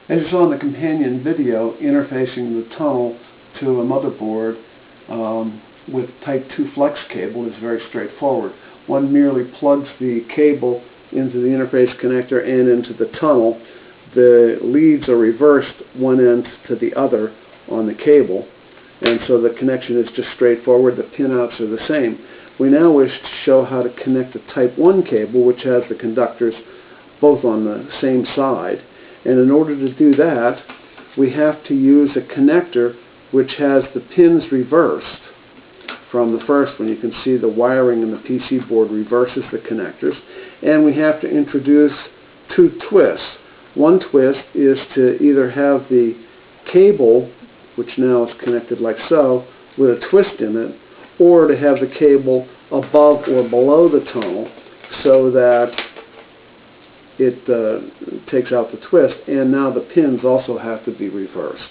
As you saw in the companion video, interfacing the tunnel to a motherboard with Type 2 flex cable is very straightforward. One merely plugs the cable into the interface connector and into the tunnel. The leads are reversed one end to the other on the cable, and so the connection is just straightforward. The pinouts are the same. We now wish to show how to connect a Type 1 cable, which has the conductors both on the same side. And in order to do that, we have to use a connector which has the pins reversed from the first one. You can see the wiring in the PC board reverses the connectors. And we have to introduce two twists. One twist is to either have the cable, which now is connected like so, with a twist in it, or to have the cable above or below the tunnel so that it takes out the twist, and now the pins also have to be reversed.